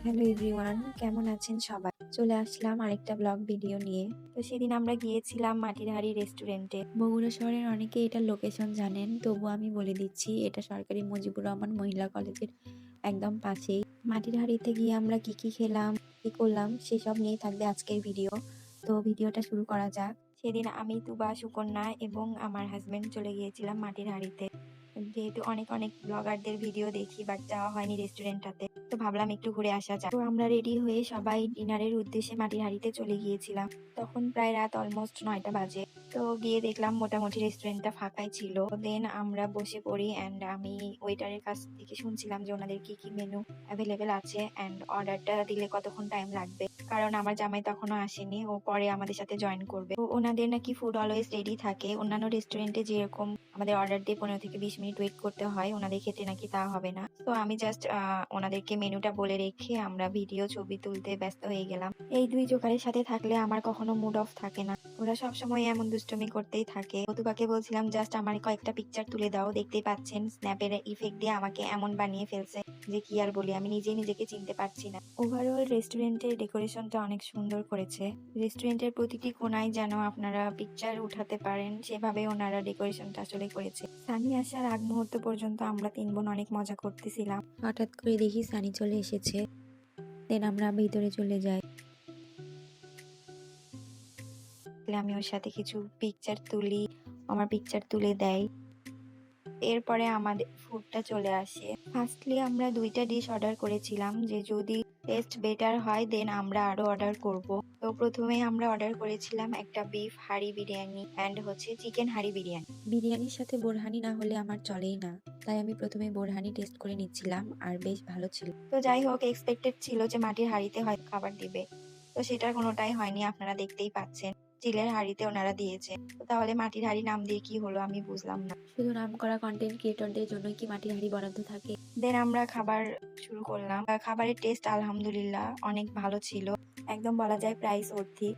Hello everyone, কেমন আছেন সবাই? চলে আসলাম আরেকটা ব্লগ ভিডিও নিয়ে। তো সেদিন আমরা গিয়েছিলাম মাটির হাঁড়ি রেস্টুরেন্টে। বগুড়া শহরের অনেকে এটার লোকেশন জানেন, তবু আমি বলে দিচ্ছি, এটা সরকারি মুজিবুর রহমান মহিলা কলেজের একদম পাশেই। মাটির হাঁড়িতে গিয়ে আমরা কি কি খেলাম, কি করলাম, সেসব নিয়ে থাকবে আজকের ভিডিও। তো ভিডিওটা শুরু করা যাক। সেদিন আমি, তুবা, সুকন্যা এবং আমার হাজবেন্ড চলে গিয়েছিলাম মাটির হাঁড়িতে। যেহেতু অনেক অনেক ব্লগারদের ভিডিও দেখি, বাট যাওয়া হয়নি রেস্টুরেন্টটাতে, তো ভাবলাম একটু ঘুরে আসা যাক। তো আমরা রেডি হয়ে সবাই ডিনারের উদ্দেশ্যে মাটির হাঁড়িতে চলে গিয়েছিলাম। তখন প্রায় রাত অলমোস্ট 9টা বাজে। তো গিয়ে দেখলাম মোটামুটি রেস্টুরেন্টটা ফাঁকাই ছিল। দেন আমরা বসে পড়ি অ্যান্ড আমি ওয়েটারের কাছ থেকে শুনছিলাম যে ওনাদের কি কি মেনু অ্যাভেলেবেল আছে অ্যান্ড অর্ডারটা দিলে কতক্ষণ টাইম লাগবে, কারণ আমার জামাই তখনও আসেনি, ও পরে আমাদের সাথে জয়েন করবে। তো ওনাদের নাকি ফুড অলওয়েজ রেডি থাকে। অন্যান্য রেস্টুরেন্টে যেরকম আমাদের অর্ডার দিয়ে 15 থেকে 20 মিনিট ওয়েট করতে হয়, ওনাদের ক্ষেত্রে নাকি তা হবে না। তো আমি জাস্ট ওনাদেরকে মেনুটা বলে রেখে আমরা ভিডিও ছবি তুলতে ব্যস্ত হয়ে গেলাম। এই দুই জোকারের সাথে থাকলে আমার কখনো মুড অফ থাকে না। ওরা সবসময় এমন দুষ্টুমি করতেই থাকে। মতুবাকে বলছিলাম জাস্ট আমার কয়েকটা পিকচার তুলে দাও, দেখতেই পাচ্ছেন স্ন্যাপের ইফেক্ট দিয়ে আমাকে এমন বানিয়ে ফেলছে যে কি আর বলি, আমি নিজেই নিজেকে চিনতে পারছি না। ওভারঅল রেস্টুরেন্টের ডেকোরেশনটা অনেক সুন্দর করেছে। রেস্টুরেন্টের প্রতিটি কোণায় যেন আপনারা পিকচার উঠাতে পারেন, সেভাবে ওনারা ডেকোরেশনটা আসলে করেছে। সানি আসার আগ মুহূর্ত পর্যন্ত আমরা 3 বোন অনেক মজা করতেছিলাম। হঠাৎ করে দেখি সানি চলে এসেছে। দেন আমরা ভিতরে চলে যাই। আমি ওর সাথে কিছু পিকচার তুলি, আমার পিকচার তুলে দেয়। এরপরে আমাদের ফুডটা চলে আসে। ফার্স্টলি আমরা 2টা ডিশ অর্ডার করেছিলাম, যে যদি টেস্ট বেটার হয় দেন আমরা আরো অর্ডার করব। তো প্রথমে আমরা অর্ডার করেছিলাম একটা বিফ হাঁড়ি বিরিয়ানি অ্যান্ড চিকেন হাঁড়ি বিরিয়ানি। বিরিয়ানির সাথে বোরহানি না হলে আমার চলেই না, তাই আমি প্রথমে বোরহানি টেস্ট করে নিচ্ছিলাম, আর বেশ ভালো ছিল। তো যাই হোক, এক্সপেক্টেড ছিল যে মাটির হাঁড়িতে হয়তো খাবার দিবে, তো সেটার কোনোটাই হয়নি। আপনারা দেখতেই পাচ্ছেন স্টিলের হাঁড়িতে ওনারা দিয়েছে। তো তাহলে মাটির হাঁড়ি নাম দিয়ে কি হলো আমি বুঝলাম না। শুধু নাম করা কন্টেন্ট ক্রিয়েটরদের জন্যই কি মাটির হাঁড়ি বরাদ্দ থাকে? দেন আমরা খাবার শুরু করলাম। খাবারের টেস্ট আলহামদুলিল্লাহ অনেক ভালো ছিল। একদম বলা যায় প্রাইস অর্থি।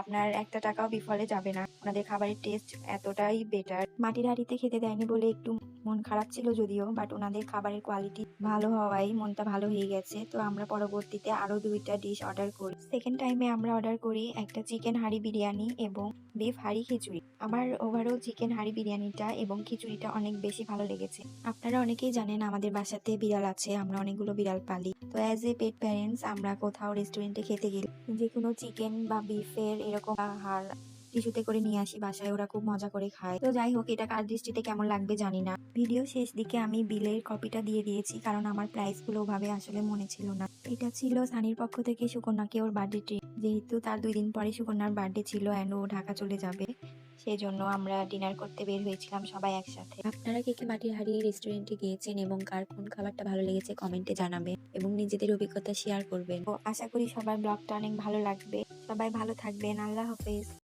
আপনার একটা টাকাও বিফলে যাবে না। ওনাদের খাবারের টেস্ট এতটাই বেটার। মাটির হাঁড়িতে খেতে দেয়নি বলে একটু মন খারাপ ছিল যদিও, বাট ওনাদের খাবারের কোয়ালিটি ভালো হওয়ায় মনটা ভালো হয়ে গেছে। তো আমরা পরবর্তীতে আরো 2টা ডিশ অর্ডার করি। সেকেন্ড টাইমে আমরা অর্ডার করি একটা চিকেন হাঁড়ি বিরিয়ানি এবং বিফ হাঁড়ি খিচুড়ি। আমার ওভারঅল চিকেন হাঁড়ি বিরিয়ানিটা এবং খিচুড়িটা অনেক বেশি ভালো লেগেছে। আপনারা অনেকেই জানেন আমাদের বাসাতে বিড়াল আছে, আমরা অনেকগুলো বিড়াল পালি। তো অ্যাজ এ পেট প্যারেন্টস আমরা কোথাও রেস্টুরেন্টে খেতে গেলে যে কোনো চিকেন বা বিফের এরকম হাড় টিস্যুতে করে নিয়ে আসি বাসায়, ওরা খুব মজা করে খায়। তো যাই হোক, এটা কার দৃষ্টিতে কেমন লাগবে জানি না। ভিডিও শেষ দিকে আমি বিলের কপিটা দিয়ে দিয়েছি, কারণ আমার প্রাইস গুলো ওভাবে আসলে মনে ছিল না। এটা ছিল সানির পক্ষ থেকে সুকন্যাকে ওর বার্থডে ট্রিট, যেহেতু তার 2 দিন পরে সুকন্যার বার্থডে ছিল অ্যান্ড ও ঢাকা চলে যাবে, সেই জন্য আমরা ডিনার করতে বের হয়েছিলাম সবাই একসাথে। আপনারা কে কে মাটির হাঁড়ি রেস্টুরেন্টে গিয়েছেন এবং কার কোন খাবারটা ভালো লেগেছে কমেন্টে জানাবেন এবং নিজেদের অভিজ্ঞতা শেয়ার করবেন। তো আশা করি সবার ব্লগটা অনেক ভালো লাগবে। সবাই ভালো থাকবেন। আল্লাহ হাফেজ।